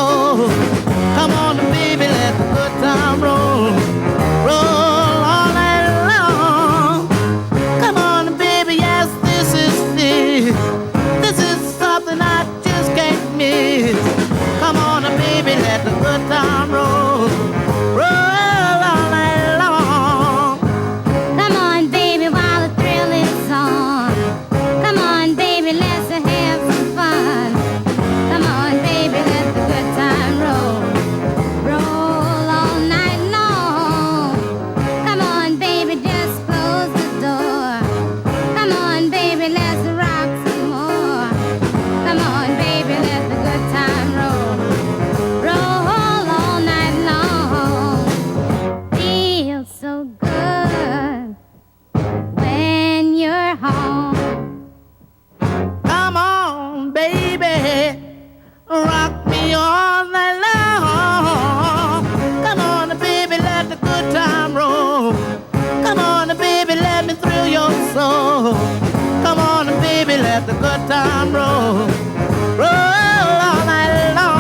soul. Come on, baby, let the good time roll. Roll all night long. Come on, baby, yes, this is something I just can't miss. Come on, baby, let the good time roll. Roll all night long. Come on, baby, while the thrill is on. Come on, baby, let's have some fun. Come on, baby, let the good time roll. Roll all night long. Come on, baby, just close the door. Come on, baby, let's rock some more. Come on, baby, let the good time roll. Roll all night long. Feels so good when you're home. Come on, baby, rock me all night long. Come on, baby, let the good time roll. Come on, baby, let me thrill your soul. Come on, baby, let the good time roll. Roll all night long.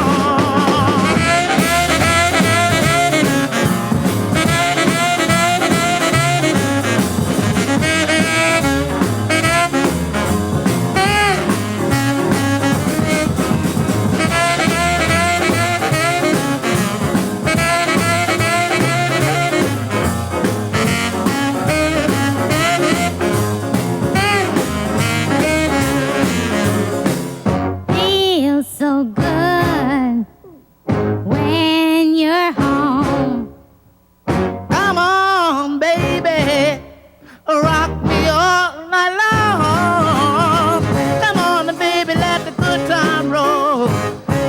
Feels so good when you're home. Come on, baby, rock me all night long. Come on, baby, let the good time roll.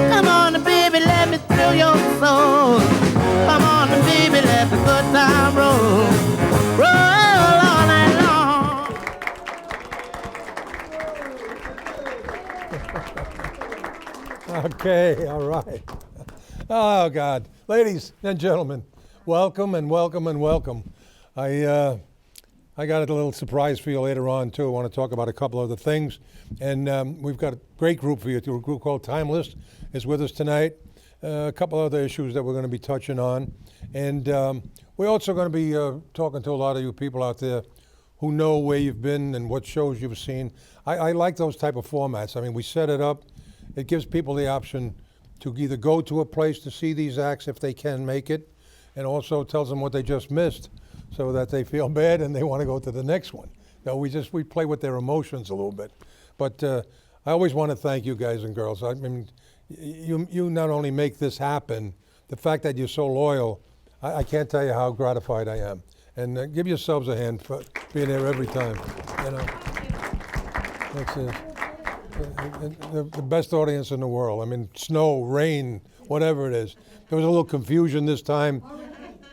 Come on, baby, let me thrill your soul. Come on, baby, let the good time roll. Roll all night long. Okay, all right. Oh, God. Ladies and gentlemen, welcome and welcome and welcome. I got a little surprise for you later on, too. I want to talk about a couple other things. And we've got a great group for you. A group called Timeless is with us tonight. A couple other issues that we're going to be touching on. And we're also going to be talking to a lot of you people out there who know where you've been and what shows you've seen. I like those type of formats. I mean, we set it up. It gives people the option to either go to a place to see these acts if they can make it, and also tells them what they just missed so that they feel bad and they want to go to the next one. No, we play with their emotions a little bit. But I always want to thank you guys and girls. I mean, you not only make this happen, the fact that you're so loyal, I can't tell you how gratified I am. And give yourselves a hand for being there every time. You know, it's the best audience in the world. I mean, snow, rain, whatever it is. There was a little confusion this time.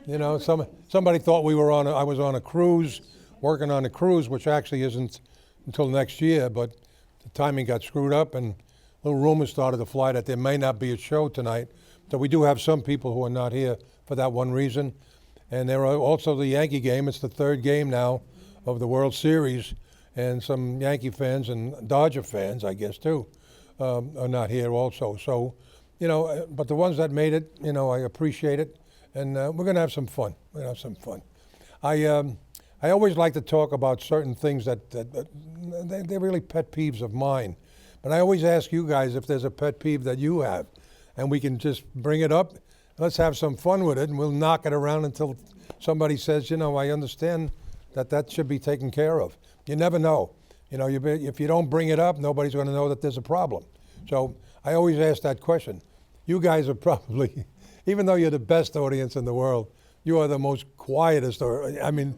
You know, somebody thought I was on a cruise, working on a cruise, which actually isn't until next year, but the timing got screwed up and little rumors started to fly that there may not be a show tonight. So we do have some people who are not here for that one reason. And there are also the Yankee game. It's the third game now of the World Series. And some Yankee fans and Dodger fans, I guess, too, are not here also. So, you know, but the ones that made it, you know, I appreciate it. And we're going to have some fun. We're going to have some fun. I always like to talk about certain things that they're really pet peeves of mine. But I always ask you guys if there's a pet peeve that you have. And we can just bring it up. Let's have some fun with it. And we'll knock it around until somebody says, you know, I understand that should be taken care of. You never know. You know, if you don't bring it up, nobody's going to know that there's a problem. So I always ask that question. You guys are probably, even though you're the best audience in the world, you are the most quietest. I mean,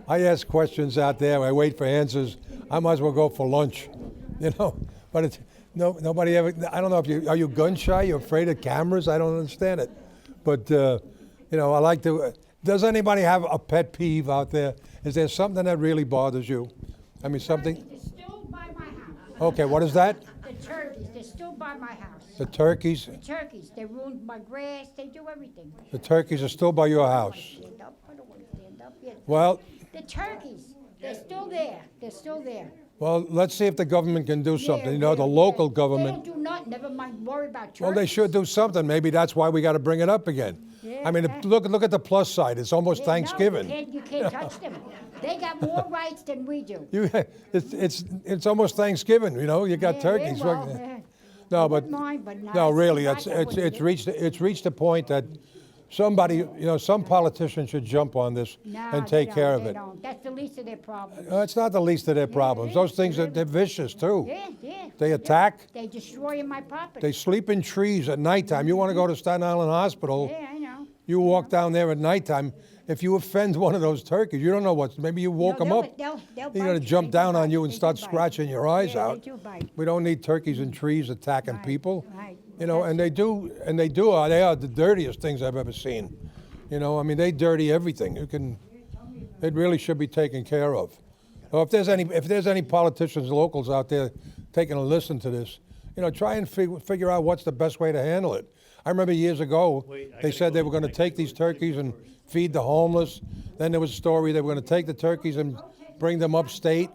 I ask questions out there. I wait for answers. I might as well go for lunch, you know. But it's nobody ever. I don't know are you gun shy? You're afraid of cameras? I don't understand it. But you know, I like to. Does anybody have a pet peeve out there? Is there something that really bothers you? I mean, something. They're still by my house. Okay, what is that? The turkeys, they're still by my house. The turkeys. The turkeys, they ruined my grass, they do everything. The turkeys are still by your house. Stand up, I don't want to stand up yet. Well, The turkeys, they're still there, they're still there. Well, let's see if the government can do something. Yeah, You know, the yeah, local yeah. government. They don't do nothing. Never mind worry about turkeys. Well, they should do something. Maybe that's why we got to bring it up again. Yeah. I mean, look at the plus side. It's almost Yeah, Thanksgiving. No, you can't touch them. They got more rights than we do. It's almost Thanksgiving. You know, you got Yeah, turkeys. well, yeah. I No, but wouldn't mind, but not no, as really, much. I wouldn't do. it's reached a point that somebody, you know, some politician should jump on this No, and they take don't, care of they it. don't. That's the least of their problems. It's not the least of their problems. is, Those things it they're vicious too. Yeah, yeah. They yeah. attack. They destroy my property. They sleep in trees at nighttime. You want to go to Staten Island Hospital? Yeah, I know. You walk down there at nighttime. If you offend one of those turkeys, you don't know what. Maybe you woke them up. They'll They're bite going to you. jump They do down on bite. you and They start do bite. scratching your eyes Yeah, out. They do bite. We don't need turkeys in trees attacking Right, people. right. You know, and they do. They are the dirtiest things I've ever seen. You know, I mean, they dirty everything. It really should be taken care of. Well, if there's any politicians, locals out there taking a listen to this, you know, try and figure out what's the best way to handle it. I remember years ago, they said they were going to take these turkeys and feed the homeless. Then there was a story they were going to take the turkeys and bring them upstate,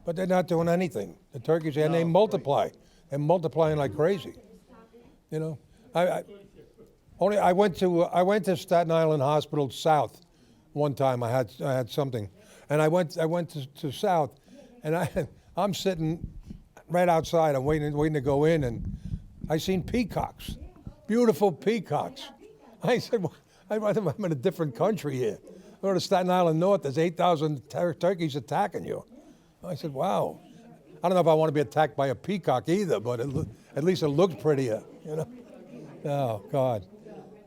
but they're not doing anything. The turkeys, and they multiply. They're multiplying like crazy. You know, I went to Staten Island Hospital South one time. I had something, and I went to South, and I'm sitting right outside. I'm waiting to go in, and I seen peacocks, beautiful peacocks. I said, well, I'm in a different country here. I go to Staten Island North. There's 8,000 turkeys attacking you. I said, wow. I don't know if I want to be attacked by a peacock either, but at least it looks prettier, you know. Oh God.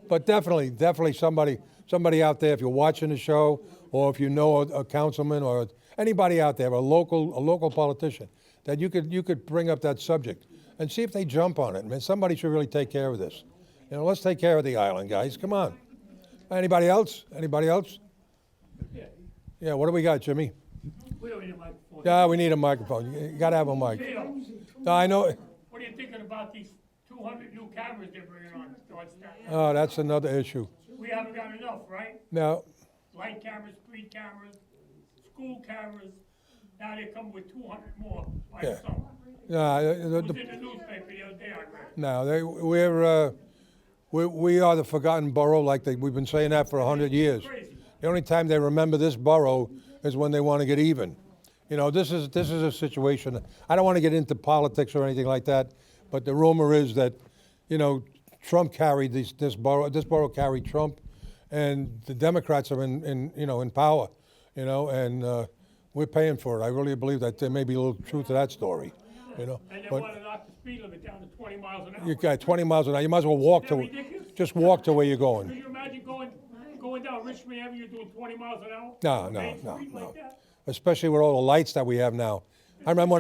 But definitely somebody out there, if you're watching the show, or if you know a councilman or anybody out there, a local politician, that you could bring up that subject and see if they jump on it. I mean, somebody should really take care of this. You know, let's take care of the island, guys. Come on. Anybody else? Anybody else? Yeah. What do we got, Jimmy? We don't need a microphone. Yeah, we need a microphone. You got to have a mic. Vito, No, I know. what are you thinking about these 200 new cameras they're bringing on towards that? Oh, that's another issue. We haven't got enough, right? Now, Light cameras, speed cameras, school cameras. Now they come with 200 more by Yeah. the summer. no, It was in the newspaper the other day, I read. no, we are the forgotten borough, like we've been saying that for 100 years. Crazy. The only time they remember this borough is when they want to get even. You know, this is a situation. I don't want to get into politics or anything like that, but the rumor is that, you know, Trump carried this borough. This borough carried Trump, and the Democrats are in power. You know, and we're paying for it. I really believe that there may be a little truth to that story. You know, And they but want to knock the speed limit down to 20 miles an hour. you got 20 miles an hour. You might as well walk Isn't to, that ridiculous? just walk to where you're Can going. you imagine going down Richmond Avenue doing 20 miles an hour? No, Main Street no. like that? Especially with all the lights that we have now. I remember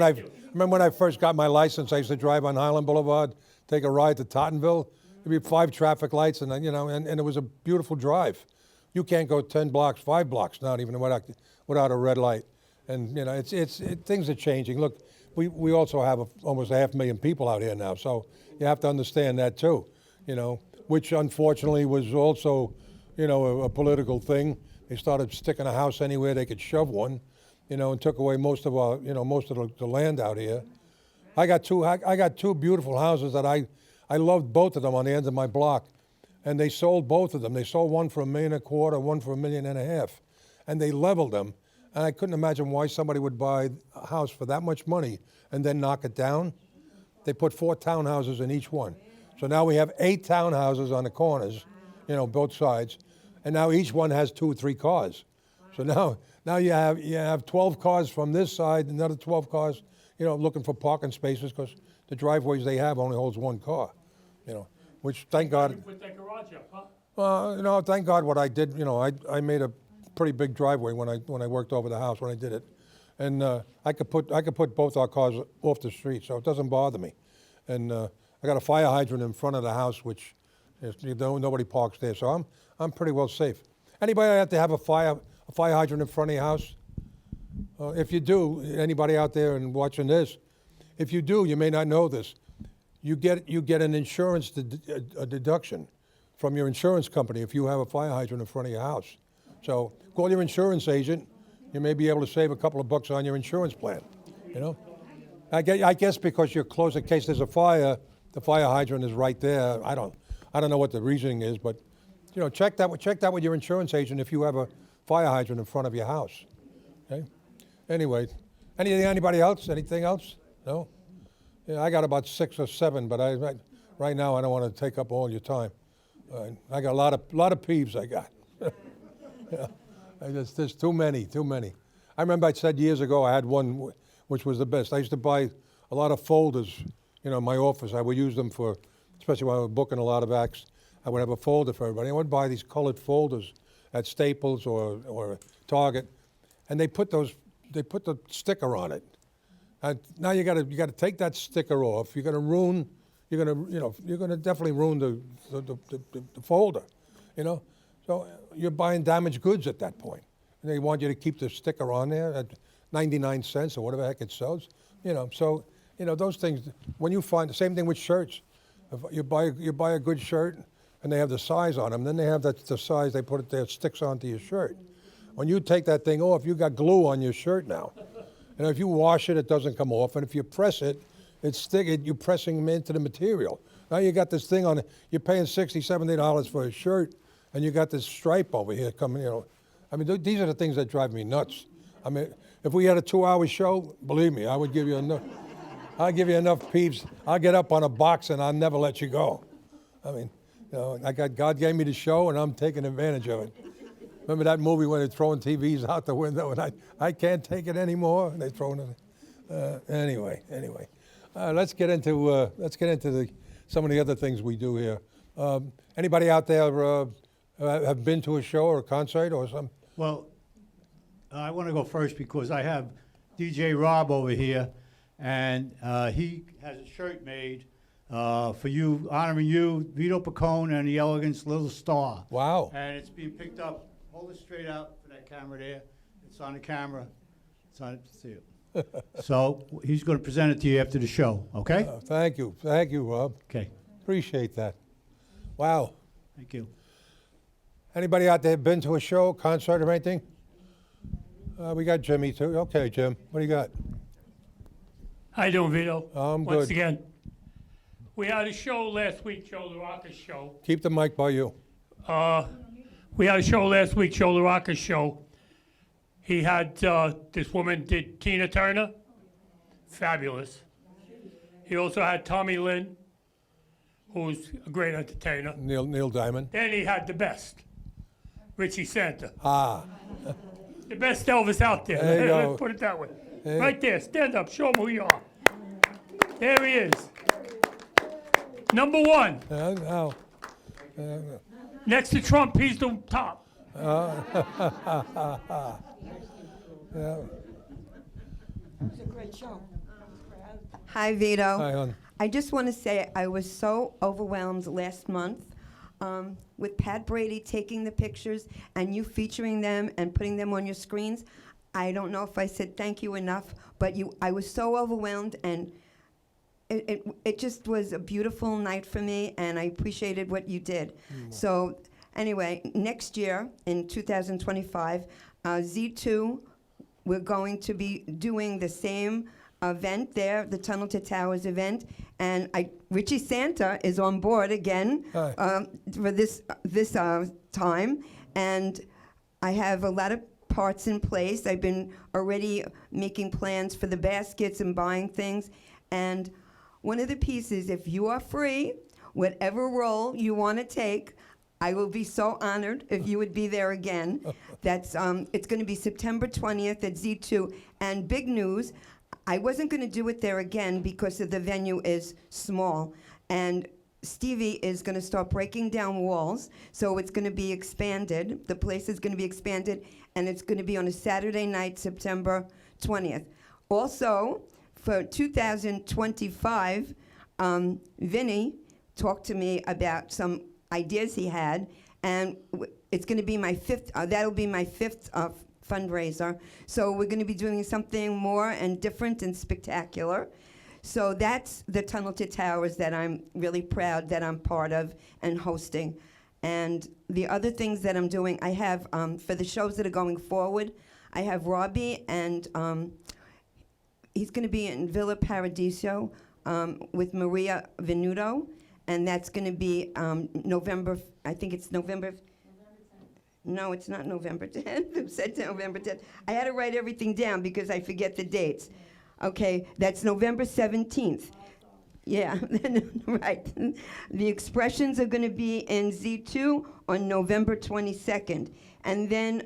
when I first got my license, I used to drive on Highland Boulevard, take a ride to Tottenville. There'd be 5 traffic lights, and then, you know, and it was a beautiful drive. You can't go 10 blocks, 5 blocks, not even without a red light. And you know, things are changing. Look, we also have almost 500,000 people out here now, so you have to understand that too. You know, which unfortunately was also, you know, a political thing. They started sticking a house anywhere they could shove one, you know, and took away most of the land out here. I got two beautiful houses that I loved both of them on the ends of my block, and they sold both of them. They sold one for $1.25 million, one for $1.5 million, and they leveled them. And I couldn't imagine why somebody would buy a house for that much money and then knock it down. They put 4 townhouses in each one. So now we have 8 townhouses on the corners, you know, both sides. And now each one has 2 or 3 cars. So now you have 12 cars from this side, another 12 cars, you know, looking for parking spaces because the driveways they have only holds 1 car, you know, which thank You God. put that garage up, huh? You know, thank God what I did. You know, I made a pretty big driveway when I worked over the house when I did it, and I could put both our cars off the street, so it doesn't bother me. And I got a fire hydrant in front of the house, which nobody parks there, so I'm pretty well safe. Anybody have to have a fire hydrant in front of your house? If you do, anybody out there and watching this, if you do, you may not know this. You get an insurance deduction from your insurance company if you have a fire hydrant in front of your house. So call your insurance agent. You may be able to save a couple of bucks on your insurance plan. You know, I guess because you're close in case there's a fire, the fire hydrant is right there. I don't know what the reasoning is, but you know, check that with your insurance agent if you have a fire hydrant in front of your house. Okay. Anyway, anybody else? Anything else? No. Yeah, I got about 6 or 7, but right now I don't want to take up all your time. I got a lot of peeves. I got. Yeah, there's too many. I remember I said years ago I had one which was the best. I used to buy a lot of folders, you know, in my office. I would use them for, especially when I was booking a lot of acts. I would have a folder for everybody. I would buy these colored folders at Staples or Target, and they put the sticker on it. And now you got to take that sticker off. You're gonna definitely ruin the folder, you know. So you're buying damaged goods at that point. And they want you to keep the sticker on there at 99 cents or whatever the heck it sells, you know. So you know those things. When you find the same thing with shirts, if you buy a good shirt and they have the size on them, then they have the size they put it there, sticks onto your shirt. When you take that thing off, you got glue on your shirt now. And if you wash it, it doesn't come off. And if you press it, you're pressing into the material. Now you got this thing on it. You're paying $60, $70 for a shirt, and you got this stripe over here coming, you know. I mean, these are the things that drive me nuts. I mean, if we had a 2-hour show, believe me, I would give you enough. I'll give you enough peeps. I'll get up on a box and I'll never let you go. I mean, you know, God gave me the show, and I'm taking advantage of it. Remember that movie when they're throwing TVs out the window, and I can't take it anymore. And they're throwing it. Anyway, let's get into some of the other things we do here. Anybody out there have been to a show or a concert or something? Well, I want to go first because I have DJ Rob over here, and he has a shirt made for you, honoring you, Vito Picone and the Elegance Little Star. Wow. And it's being picked up. Hold it straight out for that camera there. It's on the camera. It's on it. See it. So he's going to present it to you after the show, okay? Thank you, Rob. Okay. Appreciate that. Wow. Thank you. Anybody out there been to a show, concert, or anything? We got Jimmy too. Okay, Jim, what do you got? How you doing, Vito? I'm Once good. again, we had a show last week, Joe LaRocca's show. Keep the mic by you. We had a show last week, Joe LaRocca's show. He had this woman did Tina Turner, fabulous. He also had Tommy Lynn, who's a great entertainer. Neil Diamond. Then he had the best, Richie Santa. Ah. The best Elvis out there. There you go. Let's put it that way. Hey. Right there, stand up, show him who you are. There he is. Number 1. Oh. Next to Trump, he's the top. Yeah. It's a great show. Hi, Vito. Hi, hon. I just want to say I was so overwhelmed last month with Pat Brady taking the pictures and you featuring them and putting them on your screens. I don't know if I said thank you enough, but I was so overwhelmed, and it just was a beautiful night for me, and I appreciated what you did. So anyway, next year in 2025, Z2, we're going to be doing the same event there, the Tunnel to Towers event, and Richie Santa is on board again for this time, and I have a lot of parts in place. I've been already making plans for the baskets and buying things, and one of the pieces, if you are free, whatever role you want to take, I will be so honored if you would be there again. That's it's going to be September 20th at Z2, and big news, I wasn't going to do it there again because the venue is small, and Stevie is going to start breaking down walls, so it's going to be expanded. The place is going to be expanded, and it's going to be on a Saturday night, September 20th. Also, for 2025, Vinny talked to me about some ideas he had, and it's going to be my fifth. That'll be my fifth fundraiser. So we're going to be doing something more and different and spectacular. So that's the Tunnel to Towers that I'm really proud that I'm part of and hosting. And the other things that I'm doing, I have for the shows that are going forward, I have Robbie and he's going to be in Villa Paradiso with Maria Venuto, and that's going to be November. I think it's November. No, it's not November 10th. It said November 10th. I had to write everything down because I forget the dates. Okay, that's November 17th. Yeah, right. The expressions are going to be in Z2 on November 22nd. And then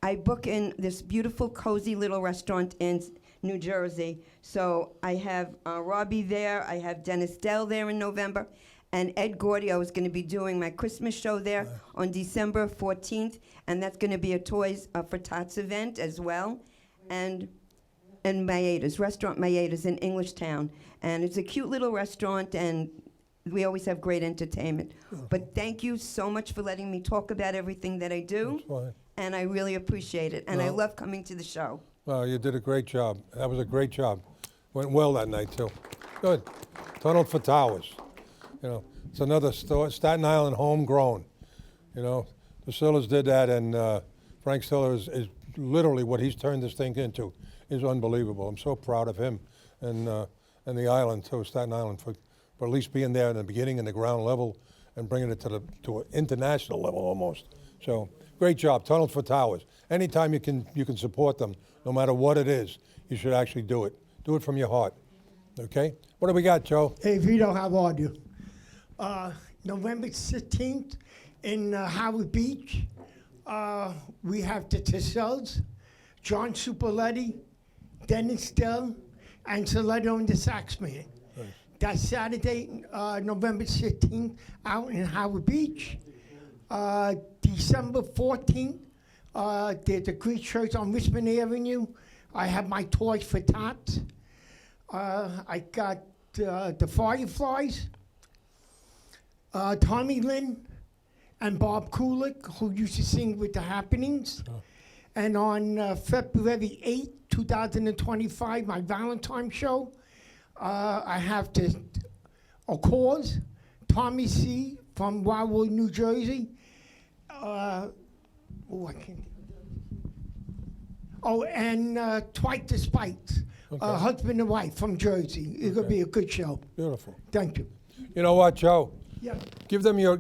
I book in this beautiful, cozy little restaurant in New Jersey. So I have Robbie there. I have Dennis Dell there in November. And Ed Gordy, I was going to be doing my Christmas show there on December 14th. And that's going to be a Toys for Tots event as well. And Maeda's, Restaurant Maeda's in Englishtown. And it's a cute little restaurant, and we always have great entertainment. But thank you so much for letting me talk about everything that I do. That's fine. And I really appreciate it. And I love coming to the show. Well, you did a great job. That was a great job. Went well that night, too. Good. Tunnel for Towers. You know, it's another Staten Island homegrown. You know, the Stillers did that, and Frank Stiller is literally what he's turned this thing into is unbelievable. I'm so proud of him and the island, too, Staten Island, for at least being there in the beginning in the ground level and bringing it to an international level almost. So great job, Tunnel for Towers. Anytime you can support them, no matter what it is, you should actually do it. Do it from your heart. Okay? What do we got, Joe? Hey, Vito, how are you? November 16th in Howard Beach, we have the Tissels, John Supaletti, Dennis Dell, and Soletto and the Saxman. Nice. That's Saturday, November 16th, out in Howard Beach. December 14th, there's a Greek church on Richmond Avenue. I have my Toys for Tots. I got the Fireflies, Tommy Lynn, and Bob Kulick, who used to sing with the Happenings. Oh. And on February 8th, 2025, my Valentine show, I have a cause, Tommy C. from Wildwood, New Jersey. I can't. Oh, and Twite the Spites, Okay. husband and wife from Jersey. It'll be a good show. Beautiful. Thank you. You know what, Joe? Yeah. Give them your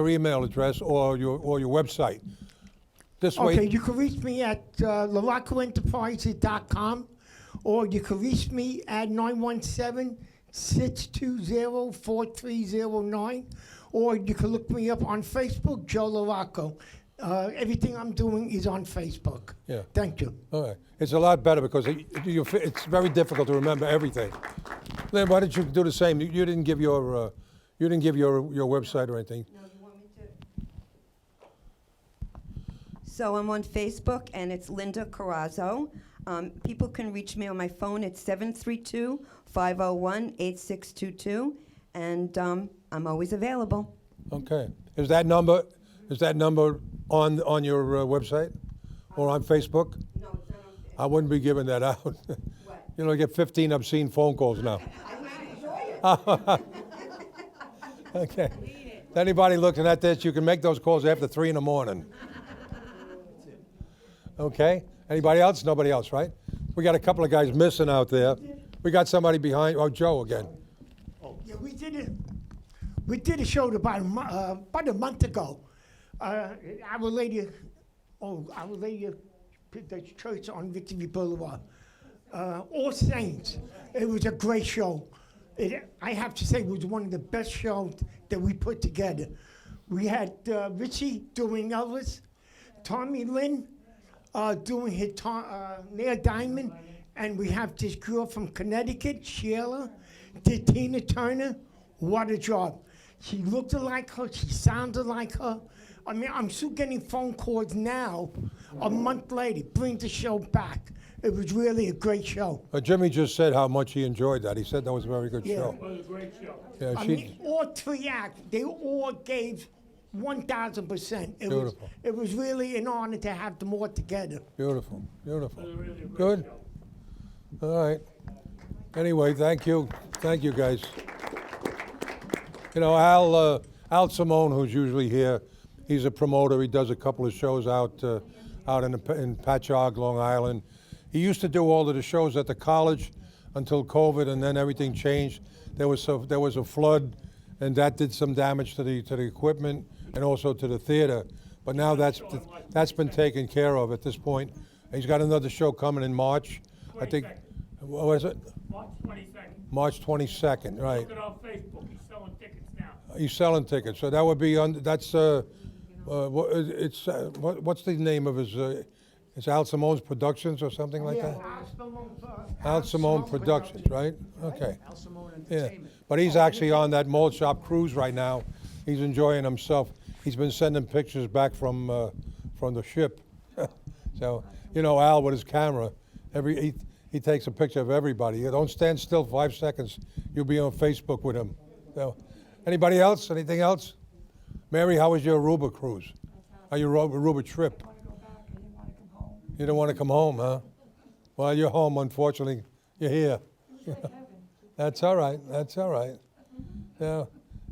email address or your website. This way. Okay, you can reach me at LaRoccoEnterprises.com, or you can reach me at 917-620-4309, or you can look me up on Facebook, Joe LaRocco. Everything I'm doing is on Facebook. Yeah. Thank you. All right. It's a lot better because it's very difficult to remember everything. Then why don't you do the same? You didn't give your website or anything. No, you want me to? So I'm on Facebook, and it's Linda Carrazzo. People can reach me on my phone at 732-501-8622, and I'm always available. Okay. Is that number on your website or on Facebook? No, it's not on Facebook. I wouldn't be giving that out. What? You know, I get 15 obscene phone calls now. I might enjoy it. Okay. If anybody looking at this, you can make those calls after 3 in the morning. Okay? Anybody else? Nobody else, right? We got a couple of guys missing out there. We got somebody behind. Oh, Joe again. Yeah, we did a show about a month ago. Our Lady, the church on Victory Boulevard. All Saints. It was a great show. I have to say, it was one of the best shows that we put together. We had Richie doing Elvis, Tommy Lynn doing his Neil Diamond, and we have this girl from Connecticut, Sheila, did Tina Turner. What a job. She looked like her, she sounded like her. I mean, I'm still getting phone calls now, a month later, bring the show back. It was really a great show. Jimmy just said how much he enjoyed that. He said that was a very good show. It was a great show. Yeah, I mean, all three acts, they all gave 1,000%. Beautiful. It was really an honor to have them all together. Beautiful, beautiful. It was really a great Good. show. All right. Anyway, thank you guys. You know, Al Simone, who's usually here, he's a promoter. He does a couple of shows out in Patchogue, Long Island. He used to do all of the shows at the college until COVID, and then everything changed. There was a flood, and that did some damage to the equipment and also to the theater. But now that's been taken care of at this point. He's got another show coming in March. I think. 22nd. What was it? March 22nd. March 22nd, right? Look it on Facebook. He's selling tickets now. He's selling tickets, so that would be what's the name of his? It's Al Simone's Productions or something like that. Al Simone Productions, right? Okay. Al Simone Yeah, Entertainment. but he's actually on that mold shop cruise right now. He's enjoying himself. He's been sending pictures back from the ship. So Al with his camera, he takes a picture of everybody. You don't stand still 5 seconds. You'll be on Facebook with him. So, anybody else? Anything else? Mary, how was your Aruba cruise? Or your Aruba trip? You don't want to come home, huh? Well, you're home, unfortunately. You're here. That's all right. That's all right. Yeah.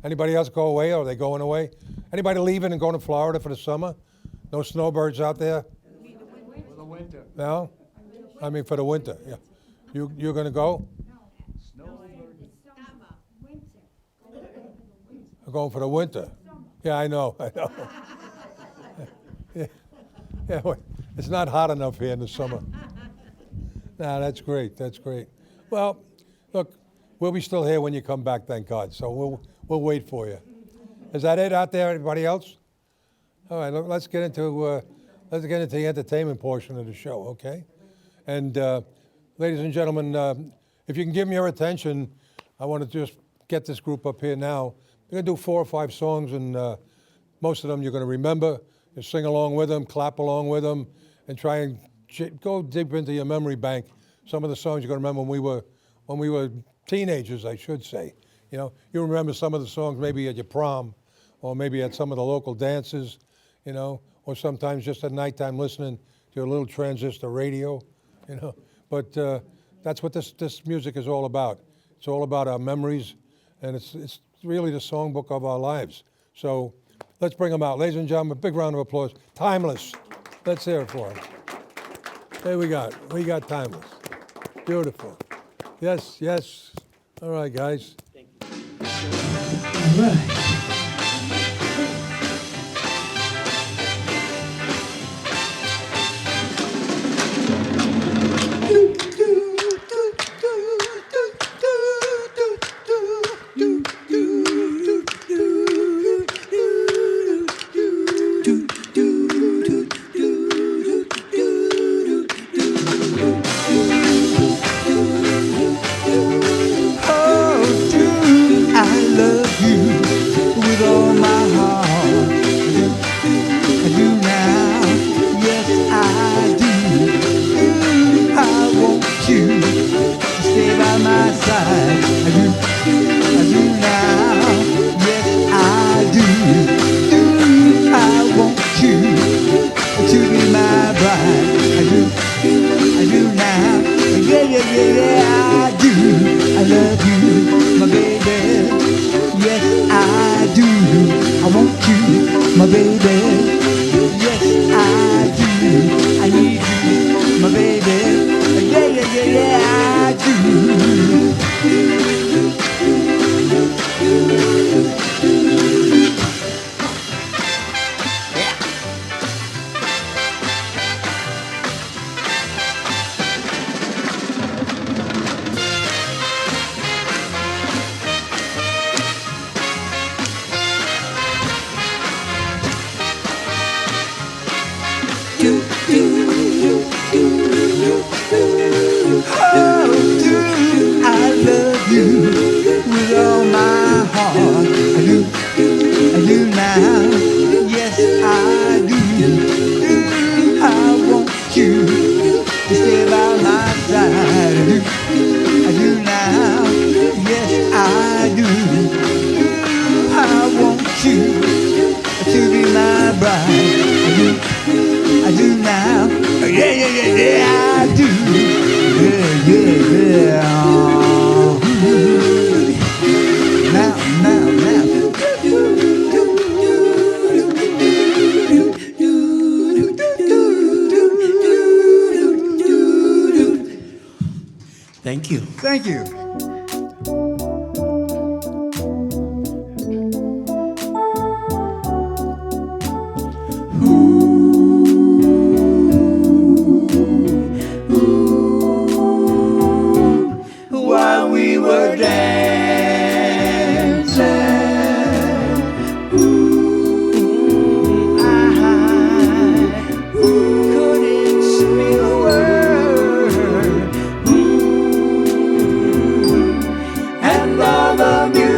Anybody else go away, or are they going away? Anybody leaving and going to Florida for the summer? No snowbirds out there? For the winter. No? I mean for the winter, yeah. You're going to go? I'm going for the winter. Yeah, I know. Yeah, well, it's not hot enough here in the summer. Nah, that's great. That's great. Well, look, we'll be still here when you come back, thank God. So we'll wait for you. Is that it out there? Anybody else? All right, let's get into the entertainment portion of the show, okay? And ladies and gentlemen, if you can give me your attention, I want to just get this group up here now. We're going to do 4 or 5 songs, and most of them you're going to remember. You sing along with them, clap along with them, and try and go deep into your memory bank. Some of the songs you're going to remember when we were teenagers, I should say. You remember some of the songs maybe at your prom, or maybe at some of the local dances, or sometimes just at nighttime listening to a little transistor radio, But that's what this music is all about. It's all about our memories, and it's really the songbook of our lives. So let's bring them out. Ladies and gentlemen, a big round of applause. Timeless. Let's hear it for them. There we got Timeless. Beautiful. Yes, yes. All right, guys. Thank you. All right. Thank you. Thank you. While we were dancing, I couldn't speak a word, and all the music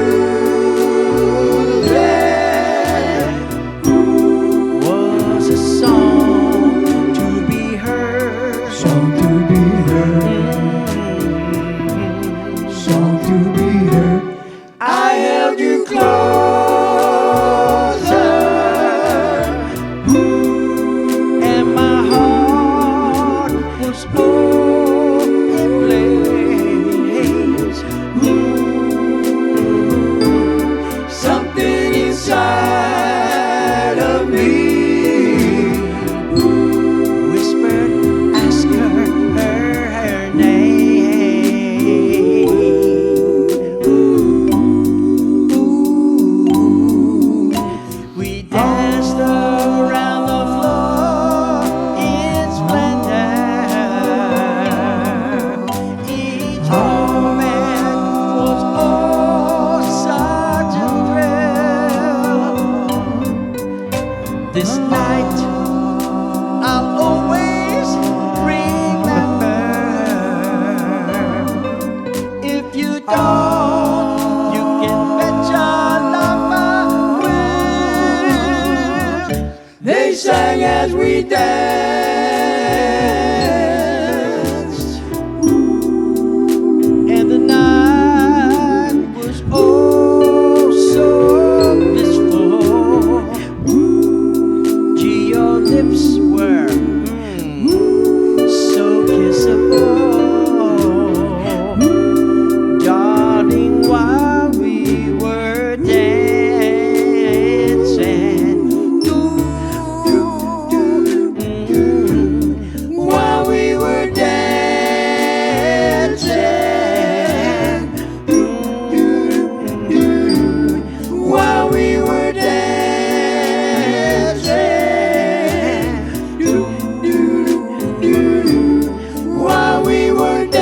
was a song to be heard, song to be heard. I held you closer, and my heart was all in place. Something inside of me whispered, ask her name. We danced around the floor in splendor. Each moment was oh such a thrill. This night I'll always remember. If you don't, you can bet your lover will. They sang as we danced, and the night was oh so blissful. Gee, your lips were so kissable. Darling, while we were dancing, while we were dancing, while we were dancing, while we were dancing.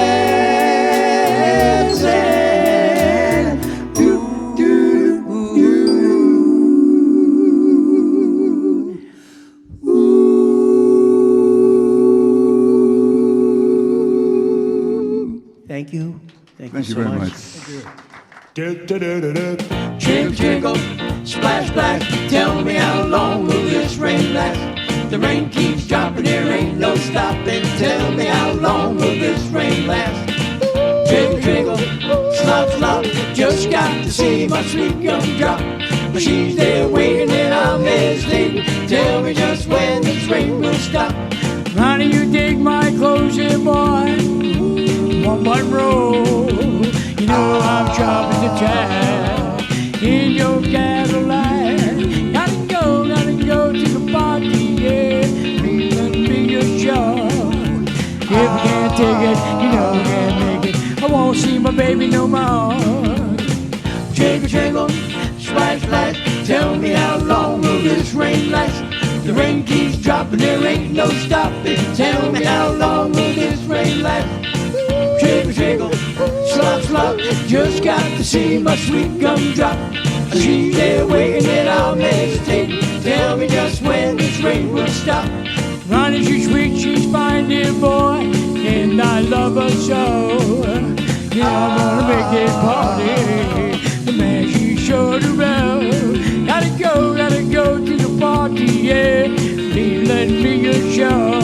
Thank you. Thank you Thank you so very much. much. Jiggle, jiggle, splash, splash. Tell me how long will this rain last? The rain keeps dropping, there ain't no stopping. Tell me how long will this rain last? Jiggle, jiggle, slop, slop. Just got to see my sweet gum drop. But she's there waiting and I'm hesitating. Tell me just when this rain will stop. Honey, you dig my clothes here, boy. One row. You know I'm chopping the track in your Cadillac. Gotta go to the party, yeah. Let me your show. If you can't take it, you know you can't make it. I won't see my baby no more. Jiggle, jiggle, splash, splash. Tell me how long will this rain last? The rain keeps dropping, there ain't no stopping. Tell me how long will this rain last? Jiggle, jiggle, slop, slop. Just got to see my sweet gum drop. She's there waiting and I'm hesitating. Tell me just when this rain will stop. Ronnie, she's sweet, she's fine, dear boy, and I love her so. Yeah, I'm gonna make this party. The man, she's sure to roll. Gotta go to the party, yeah. Please let me your show.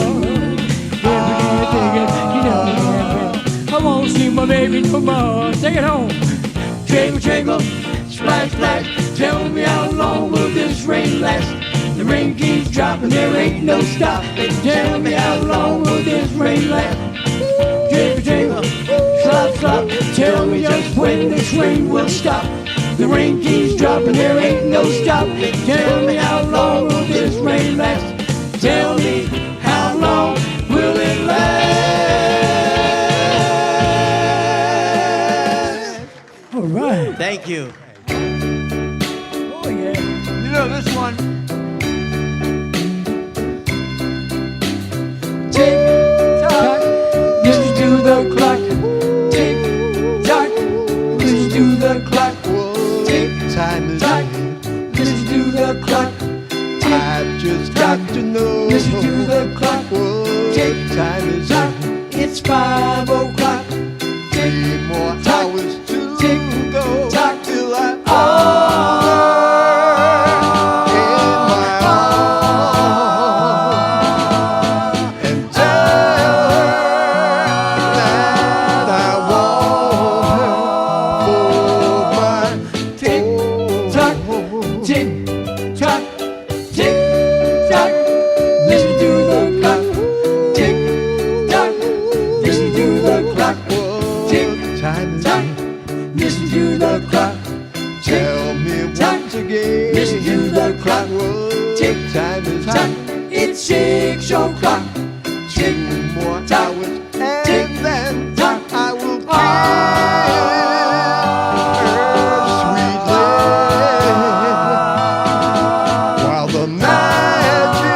If we can't take it, you know we can't take it. I won't see my baby no more. Take it home. Jiggle, jiggle, splash, splash. Tell me how long will this rain last? The rain keeps dropping, there ain't no stopping. Tell me how long will this rain last? Jiggle, jiggle, slop, slop. Tell me just when this rain will stop. The rain keeps dropping, there ain't no stopping. Tell me how long will this rain last? Tell me how long will it last? Thank you. Oh, yeah. You know this one. Tick tock, listen to the clock. Tick tock, listen to the clock. Tick tock, listen to the clock. I've just got to know. Listen to the clock. Tick tock, it's 5 o'clock. 3 more hours to go till I'm in my arms and tell her that I want her for my tick tock, tick tock, tick tock. Listen to the clock. Tick tock, listen to the clock. Tick tock, listen to the clock. Tell me once again. Listen to the clock. Tick tock, it's 6 o'clock. 2 more hours and then I will kiss her sweetly while the magic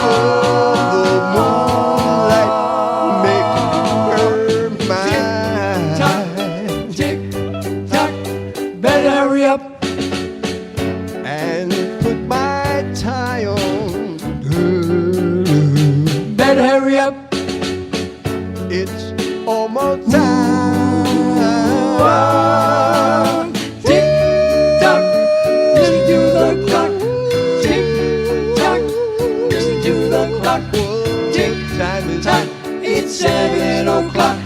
of the moonlight makes her mine. Tick tock, better hurry up and put my tie on. Better hurry up, it's almost time. Tick tock, listen to the clock. Tick tock, listen to the clock. Tick tock, it's 7 o'clock.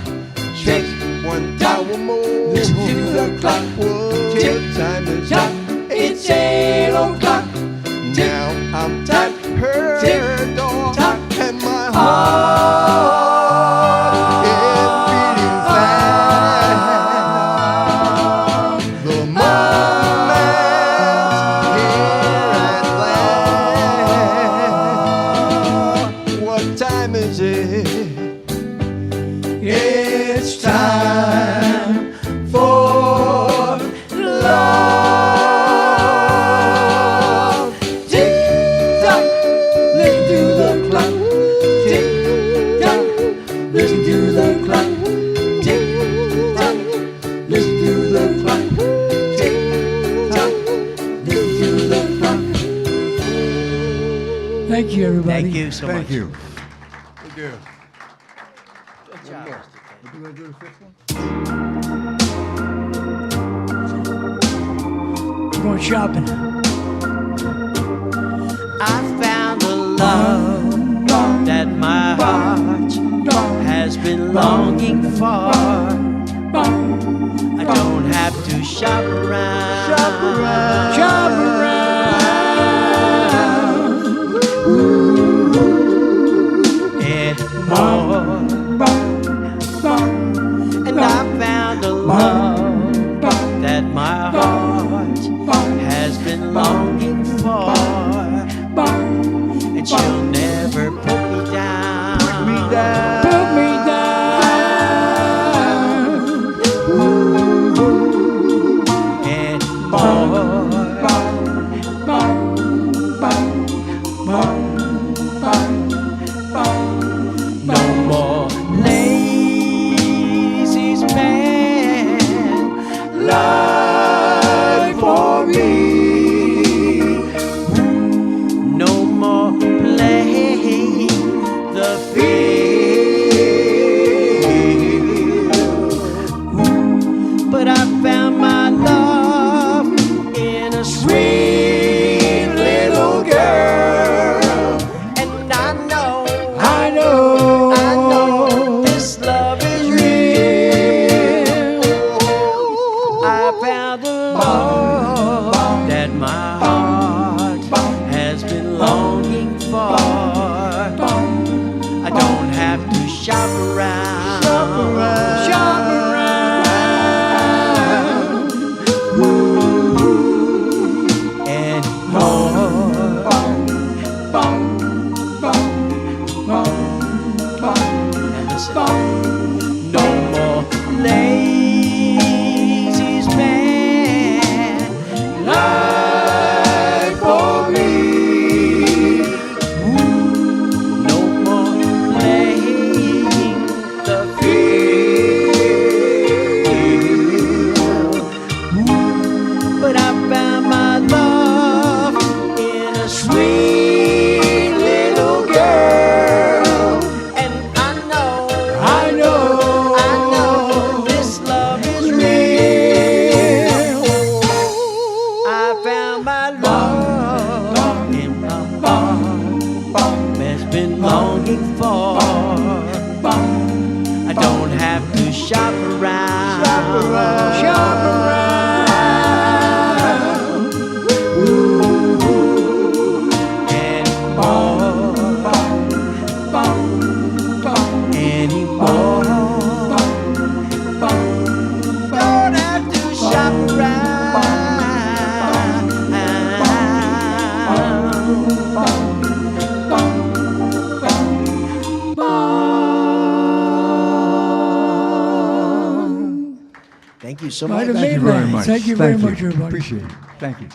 Tick 1 hour more. Listen to the clock. Tick tock, it's 8 o'clock. Now I'm at her door and my heart is beating fast. The moment's here at last. What time is it? It's time for love. Tick tock, listen to the clock. Tick tock, listen to the clock. Tick tock, listen to the clock. Tick tock, listen to the clock. Thank you, everybody. Thank you so much. Thank you. Thank you. Good job, Mr. K. You gonna do the 5th one? Going shopping. I found a love that my heart has been longing for. I don't have to shop around. Shop around. Shop around. Anymore. And I found a love that my heart has been longing for. And she'll never put me down. Put me down. Put me down. And no more lazy man like for me. No more playing the field. But I found my love in a sweet little girl. And I know this love is real. I found the love that my heart has been longing for. I don't have to shop around. Shop around. Shop around. Anymore. And listen, no more lazy man Thank you so Might much. have made that. Thank you very much, everybody. Appreciate it. Thank you.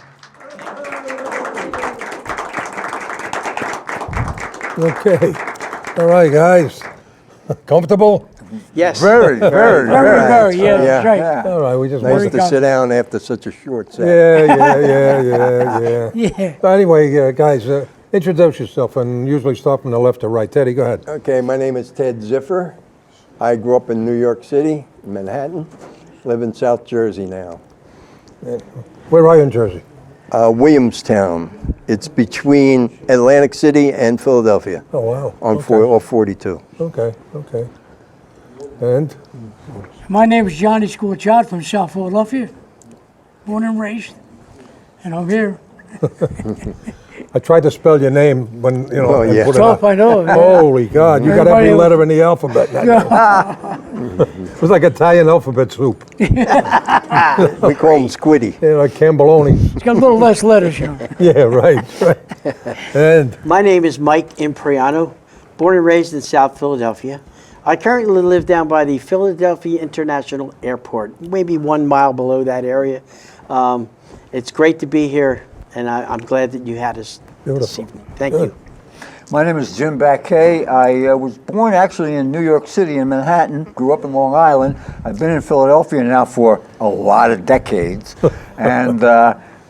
Okay. All right, guys. Comfortable? Yes. Very, very, Very, yeah, that's right. Yeah. All right, we just Nice wanted to sit down after such a short set. Yeah. Yeah. But anyway, guys, introduce yourself and usually start from the left to right. Teddy, go ahead. Okay, my name is Ted Ziffer. I grew up in New York City, Manhattan. Live in South Jersey now. Where are you in Jersey? Williamstown. It's between Atlantic City and Philadelphia Oh, wow. on Okay. 42. Okay. And? My name is Johnny Scorchard from South Philadelphia, born and raised, and I'm here. I tried to spell your name when, you know. Oh, and yeah. put it Tough, out. I know. man. Holy God, you got every Everybody- letter in the alphabet. It was like Italian alphabet soup. We call them Squiddy. Yeah, like Camboloni. It's got a little less letters, you know. Yeah, right. And My name is Mike Impriano, born and raised in South Philadelphia. I currently live down by the Philadelphia International Airport, maybe 1 mile below that area. It's great to be here, and I'm glad that you had us this Beautiful. evening. Thank Good. you. My name is Jim Baquet. I was born actually in New York City in Manhattan, grew up in Long Island. I've been in Philadelphia now for a lot of decades. And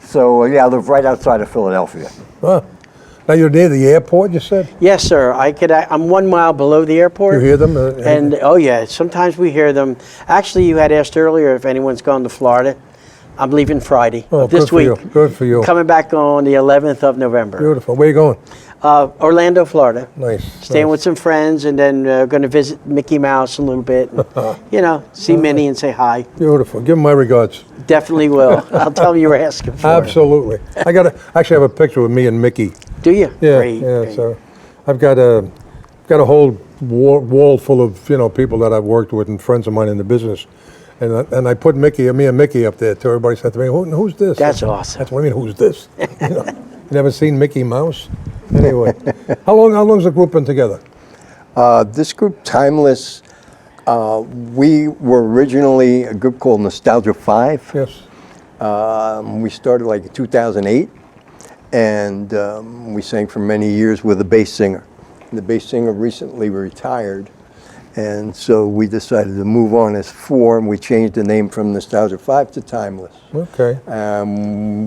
so, yeah, I live right outside of Philadelphia. huh. Now you're near the airport, you said? Yes, sir. I'm 1 mile below the airport. You hear them? And oh yeah, sometimes we hear them. Actually, you had asked earlier if anyone's gone to Florida. I'm leaving Friday Oh, of this good for week. you. Good for you. Coming back on the 11th of November. Beautiful. Where you going? Orlando, Florida. Nice. Staying nice. with some friends, and then going to visit Mickey Mouse a little bit. And, see Minnie and say hi. Beautiful. Give them my regards. Definitely will. I'll tell them you were asking for it. Absolutely. I actually have a picture with me and Mickey. Do you? Yeah, Great, yeah. great. So I've got a whole wall full of people that I've worked with and friends of mine in the business, and I put me and Mickey up there too. Everybody said to me, "Who's this?" That's awesome. That's what I mean. Who's this? You never seen Mickey Mouse? Anyway, how long's the group been together? This group, Timeless, we were originally a group called Nostalgia 5. Yes. We started like in 2008, and we sang for many years with a bass singer. And the bass singer recently retired, and so we decided to move on as 4, and we changed the name from Nostalgia 5 to Timeless. Okay.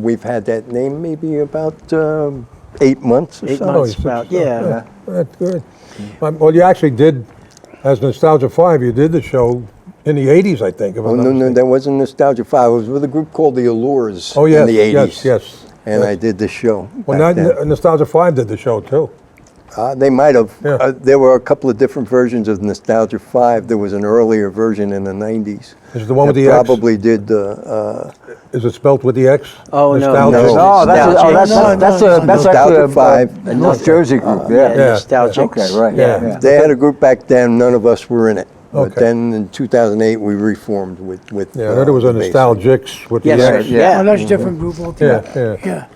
We've had that name maybe about 8 months or 8 so. months, Oh, about, yeah. That's good. Well, you actually did, as Nostalgia 5, you did the show in the 80s, I think. If Oh, I'm not no, mistaken. that wasn't Nostalgia 5. It was with a group called The Allures Oh, yes, in the 80s. yes. And I did the show. Well, back not then. Nostalgia 5 did the show too. They might have. Yeah. There were a couple of different versions of Nostalgia 5. There was an earlier version in the 90s. Is it the one with that the X? probably did Is it spelt with the X? Oh, no. Nostalgia? No. No, that's actually Nostalgia a 5. North Jersey group. Yeah, Yeah. nostalgic. Okay, right. Yeah. Yeah. They had a group back then. None of us were in it. But Okay. then in 2008, we reformed with Yeah, I know there was a the bass. Nostalgics with Yes, the sir. X. Yeah. Oh, that's a different group altogether. Yeah,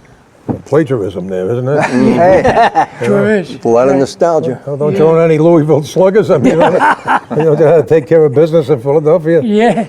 Yeah, Plagiarism there, isn't it? Hey, sure is. A lot of nostalgia. Well, don't you own any Louisville Sluggers? I mean, you know how to take care of business in Philadelphia. Yeah.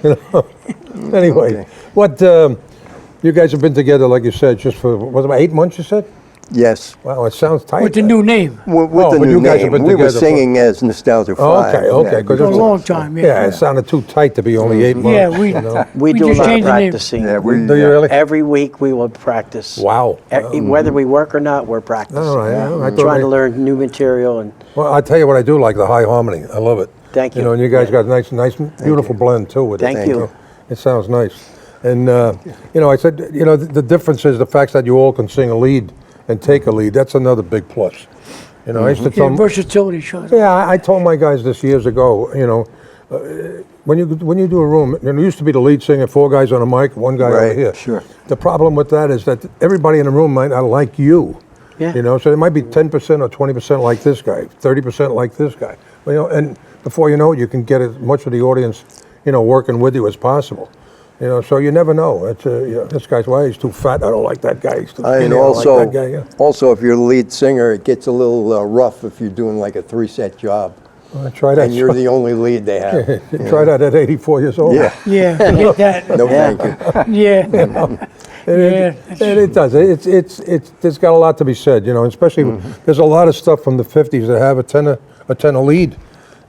Anyway, what you guys have been together, like you said, just for what about 8 months? You said? Yes. Wow, it sounds tight. With the new name. With Oh, the but new you guys have name. been We were together for- singing as Nostalgia 5. Oh, okay, For a because long time, yeah, yeah. it sounded too tight to be only 8 months. Yeah, we- you know? We We do a just lot of changed the name. practicing. yeah, we. Do you really? Every week we will practice. Wow. Whether we work or not, we're practicing. All right, yeah, I thought Trying they- to learn new material, and Well, I tell you what I do like, the high harmony. I love it. Thank you. You know, and you guys got a nice, beautiful blend too with it. Thank you. It sounds nice. And, you know, I said, you know, the difference is the fact that you all can sing a lead and take a lead. That's another big plus. You know, I used to tell Yeah, 'em- versatility shows. yeah, I told my guys this years ago, you know, when you do a room, you know, it used to be the lead singer, 4 guys on a mic, 1 guy over Right, here. sure. The problem with that is that everybody in the room might not like you. Yeah. You know, so it might be 10% or 20% like this guy, 30% like this guy. Well, you know, and before you know it, you can get as much of the audience, you know, working with you as possible. You know, so you never know. It's this guy's he's too fat. I don't like that guy. He's too skinny. And I don't also, like that guy. Yeah. also, if you're the lead singer, it gets a little rough if you're doing like a 3-set job. Try that. And you're the only lead they have. Try that at 84 years old. Yeah. Yeah, forget that. No, thank you. Yeah. It does. It's got a lot to be said, you know. Especially there's a lot of stuff from the '50s that have a tenor lead,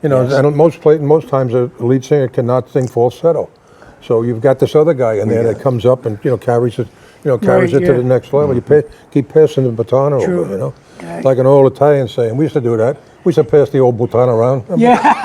you know. And most times a lead singer cannot sing falsetto, so you've got this other guy in there that comes up and carries it, carries it to the next level. You keep passing the baton over, you know, like an old Italian saying. We used to do that. We used to pass the old baton around. Yeah. Hey,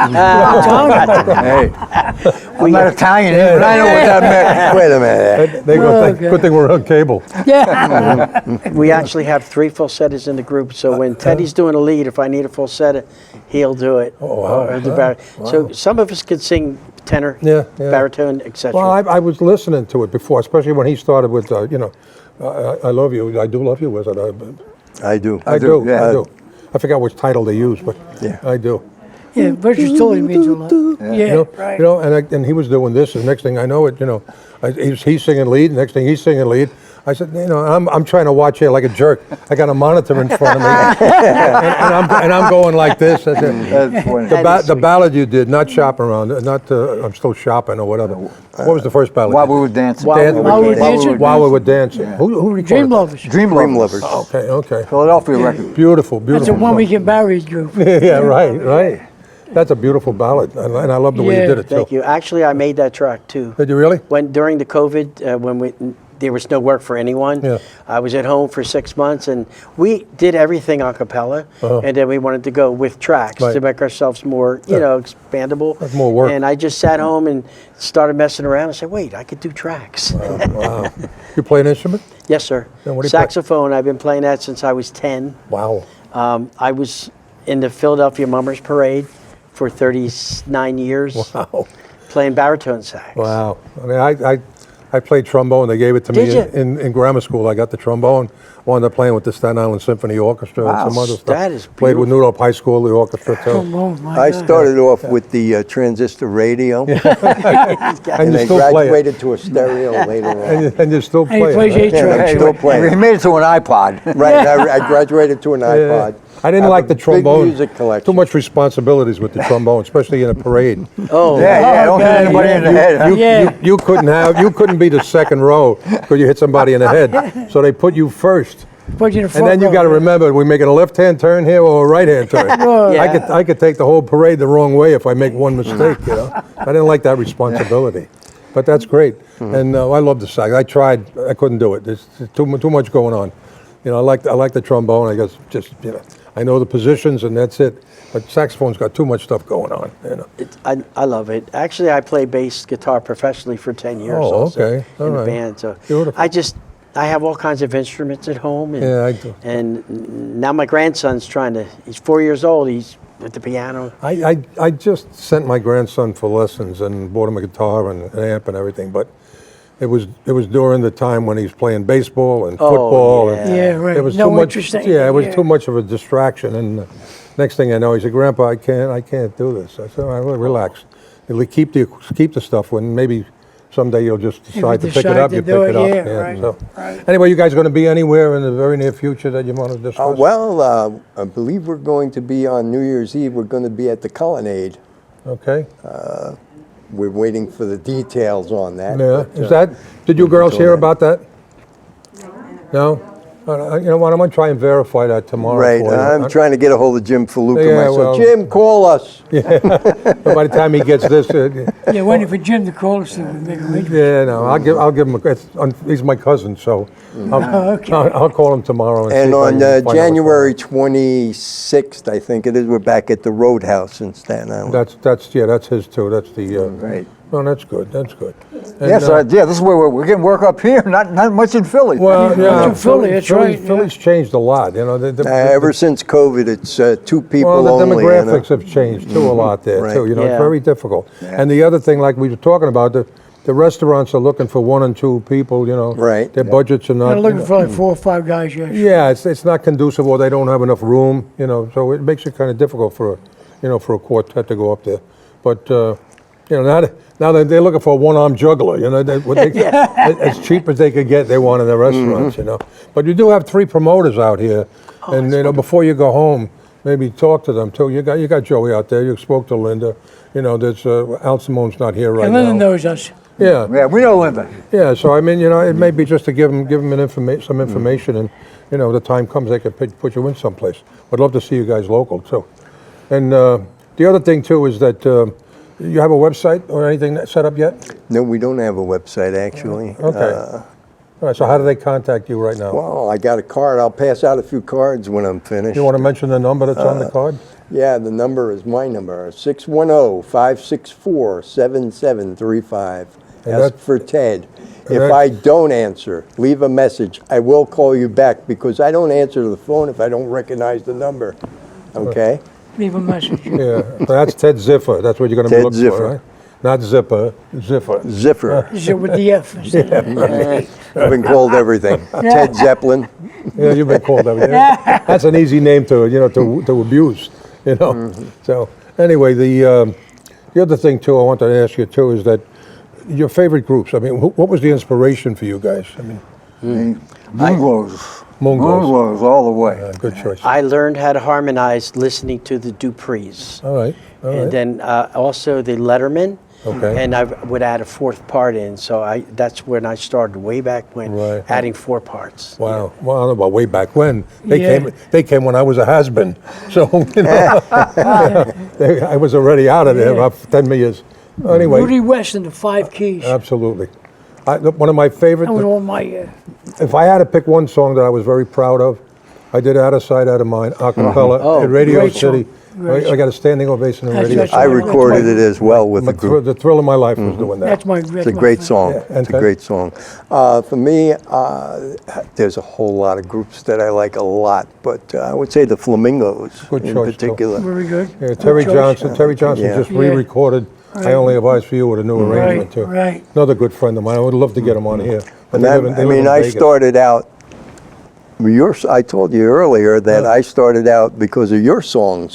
I'm not Italian, but I know what that meant. Wait a minute. Good thing we're on cable. Yeah. We actually have 3 falsettos in the group, so when Teddy's doing a lead, if I need a falsetto, he'll do it. Oh, wow. Or the So some of us could sing tenor, baritone, etc. Well, I was listening to it before, especially when he started with, I love you. I do love you with it. I do. I do. I forgot which title they use, but I do. Yeah, versatility means a lot. Yeah, right. You know, and he was doing this, and next thing I know, he's singing lead. Next thing he's singing lead. I said, I'm trying to watch here like a jerk. I got a monitor in front of me, and I'm going like this. I said, That's funny. the ballad you did, not shopping around, not I'm still shopping or whatever. What was the first ballad? While we were dancing. While we were dancing. Who recorded Dream that? Lovers. Dream Lovers. Okay. Philadelphia record. Beautiful. That's the one we get married to. Yeah, right. That's a beautiful ballad, and I love the way you did it, too. Thank you. Actually, I made that track, too. Did you really? During the COVID, when there was no work for anyone, I was at home for 6 months, and we did everything a cappella, and then we wanted to go with tracks to make ourselves more, expandable. That's more work. And I just sat home and started messing around and said, wait, I could do tracks. Wow. You play an instrument? Yes, sir. Then what do you play? Saxophone. I've been playing that since I was 10. Wow. I was in the Philadelphia Mummers Parade for 39 years. Wow. Playing baritone sax. Wow. I mean, I played trombone. They gave it to me in grammar school. I got the trombone. Wound up playing with the Staten Island Symphony Orchestra and some other stuff. That is Played with Newdorp High School, the orchestra, too. I started off with the transistor radio, And and you I still play it. graduated to a stereo later on. And you still And he play plays it, right? Yeah, I'm still playing. He made it to an iPod. Right, I graduated to an iPod. I didn't Have like a the trombone. Big music collection. Too much responsibilities with the trombone, especially in a parade. Oh, Yeah, don't hit anybody in the head. Huh? Yeah. You couldn't be the second row because you hit somebody in the head. So they put you first. Put you in the And front then you row. got to remember, we're making a left-hand turn here or a right-hand turn. Yeah. I could take the whole parade the wrong way if I make one mistake, I didn't like that responsibility. But that's great. And I love the sax. I tried. I couldn't do it. There's too much going on. I like the trombone. I guess just, I know the positions and that's it. But saxophone's got too much stuff going on, I love it. Actually, I play bass guitar professionally for 10 years Oh, also okay. All in a right. band. So Beautiful. I have all kinds of instruments at home. And, Yeah, I do. And now my grandson's he's 4 years old. He's at the piano. I just sent my grandson for lessons and bought him a guitar and an amp and everything, but it was during the time when he was playing baseball and football. yeah. And Yeah, right. It was No too much. interest in Yeah, it was yeah. too much of a distraction. And next thing I know, he said, "Grandpa, I can't do this." I said, "All right, well, relax. Keep the stuff. When maybe someday you'll just decide to pick it decide up. to You do pick it, it up." yeah, right, So right. anyway, you guys going to be anywhere in the very near future that you want to discuss? I believe we're going to be on New Year's Eve. We're going to be at the Colonnade. Okay. We're waiting for the details on that. Yeah. but, Did you girls hear then. about that? No? Why don't I try and verify that tomorrow Right, for you? I'm trying to get a hold of Jim Faluca Yeah, myself. well- Jim, call us. But by the time he gets this, Yeah, waiting for Jim to call us so we make arrangements. yeah, no, I'll give him he's my cousin, so I'll call him tomorrow. And And see if I on can find out what's January 26th, I think it is, we're back at the Roadhouse in Staten Island. That's his too. That's the Right. No, that's good. That's good. And, Yes, this is where we're getting work up here, not much in Philly. Well, yeah, to Philly, that's right, yeah. Philly's changed a lot. Ever since COVID, it's two people Well, the only. demographics have changed too a lot there Right. too. It's Yeah. very difficult. And the other thing, like we were talking about, the restaurants are looking for 1 and 2 people. Right. Their budgets are not. They're looking for like 4 or 5 guys, yes. Yeah, it's not conducive, or they don't have enough room. So it makes it kind of difficult for a quartet to go up there. But You know, now they're looking for a one-armed juggler. You know, as cheap as they could get, they want in the restaurants. You know, but you do have 3 promoters out here, and you know, before you go home, maybe talk to them too. You got Joey out there. You spoke to Linda. You know, there's Al Simone's not here right And now. Linda knows us. Yeah. Yeah, we know Linda. Yeah, so I mean, you know, it may be just to give them some information, and you know, the time comes they could put you in someplace. I'd love to see you guys local too. And the other thing too is that you have a website or anything set up yet? No, we don't have a website actually. Okay. All right. So how do they contact you right now? Well, I got a card. I'll pass out a few cards when I'm finished. You want to mention the number that's on the card? Yeah, the number is my number, 610-564-7735. Ask for Ted. If I don't answer, leave a message. I will call you back because I don't answer the phone if I don't recognize the number. Okay? Leave a message. Yeah, that's Ted Ziffer. That's what you're going to be Ted looking Ziffer. for, right? Not Zipper, Ziffer. Ziffer. Is it with the F? Instead of I've been called everything. Ted Zeppelin. Yeah, you've been called everything. That's an easy name to to abuse. You know. So anyway, the other thing too, I wanted to ask you too is that your favorite groups. I mean, what was the inspiration for you guys? I mean, Moonglows. Moonglows. All the way. Good choice. I learned how to harmonize listening to the Duprees. All right. And then also the Letterman. Okay. And I would add a 4th part in, so that's when I started way back when, Right. adding 4 parts. Wow. Well, I don't know about way back when. They Yeah. came when I was a has-been. So, you know, I was already out of there about 10 years. Anyway, Rudy West and the 5 Keys. absolutely. One of my favorite, That was all my. if I had to pick one song that I was very proud of, I did Out of Sight, Out of Mind, a cappella at Radio Great song. City. Great I got a standing ovation in That's Radio right. City. I recorded it as well with the group. The thrill of my life was doing that. That's my. It's a great song. Yeah, and It's a Ted? great song. For me, there's a whole lot of groups that I like a lot, but I would say the Flamingos Good in choice, Joe. particular. Very good. Yeah, Terry choice. Johnson. Terry Johnson Yeah. just Yeah. re-recorded I Only Have Eyes for You with a new arrangement too. Right. Another good friend of mine. I would love to get him on here. But And they that, live in- they I live mean, in I Vegas. started out. I told you earlier that I started out because of your song.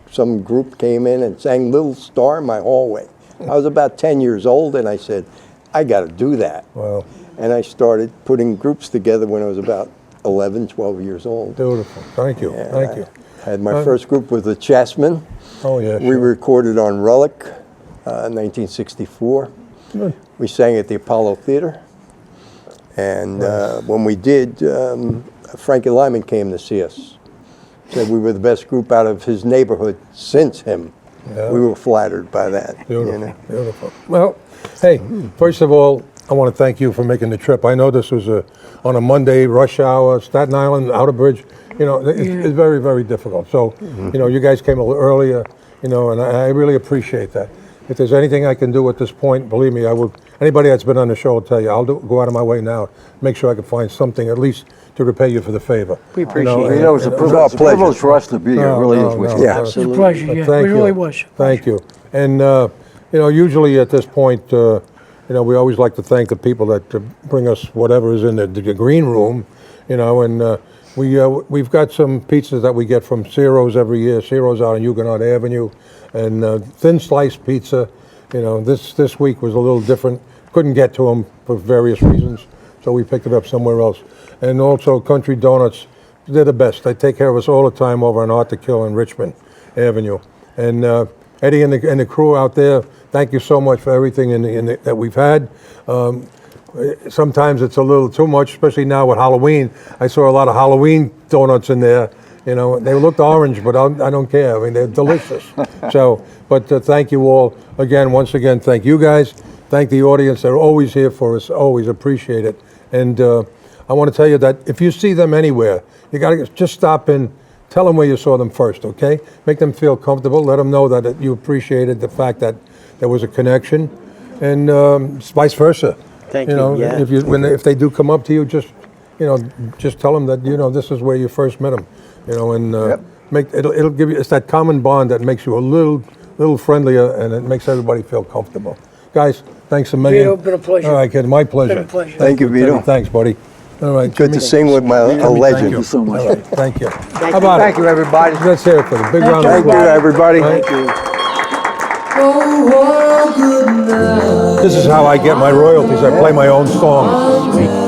Some group came in and sang "Little Star in My Hallway." I was about 10 years old, and I said, "I got to do that." Wow. And I started putting groups together when I was about 11, 12 years old. Beautiful. Thank you. And Thank you. I had my first group with the Chessmen. Oh yeah. We Sure. recorded on Relic, 1964. Good. We sang at the Apollo Theater. And when we did, Frankie Lyman came to see us. Said we were the best group out of his neighborhood since him. Yeah. We were flattered by that. Beautiful. You know? Beautiful. Well, hey, first of all, I want to thank you for making the trip. I know this was on a Monday, rush hour, Staten Island, Outer Bridge. You know, it's very, very difficult. So, you know, you guys came a little earlier, you know, and I really appreciate that. If there's anything I can do at this point, believe me, I will. Anybody that's been on the show will tell you, I'll go out of my way now, make sure I can find something at least to repay you for the favor. We appreciate You know, it. You know, it's a our privilege for us to be here. It really is with you. Yeah. It's a pleasure. Yeah, Thank it you. really was. Thank you. And, you know, usually at this point, you know, we always like to thank the people that bring us whatever is in the green room, you know, and we've got some pizzas that we get from Ciro's every year. Ciro's out on Huguenot Avenue, and thin sliced pizza. You know, this week was a little different. Couldn't get to them for various reasons, so we picked it up somewhere else. And also Country Donuts, they're the best. They take care of us all the time over on Art to Kill in Richmond Avenue. And Eddie and the crew out there, thank you so much for everything that we've had. Sometimes it's a little too much, especially now with Halloween. I saw a lot of Halloween donuts in there. You know, they looked orange, but I don't care. I mean, they're delicious. So, but thank you all again. Once again, thank you guys. Thank the audience. They're always here for us. Always appreciate it. And I want to tell you that if you see them anywhere, you got to just stop in. Tell them where you saw them first, okay? Make them feel comfortable. Let them know that you appreciated the fact that there was a connection, and vice versa. Thank you. you, Know, yeah. if they do come up to you, just tell them that this is where you first met them. You know, and it'll give you, it's that common bond that makes you a little friendlier, and it makes everybody feel comfortable. Guys, thanks a million. Vito, been a pleasure. All right, kid, my pleasure. Been a pleasure. Thank you, Vito. Thanks, buddy. All right, Good to sing with a legend. Thank you so much. All right, thank you. How about Thank you, everybody. Let's hear it for them. Big round of Thank you, applause. everybody. Thank you. Oh, oh. This is how I get my royalties. I play my own songs.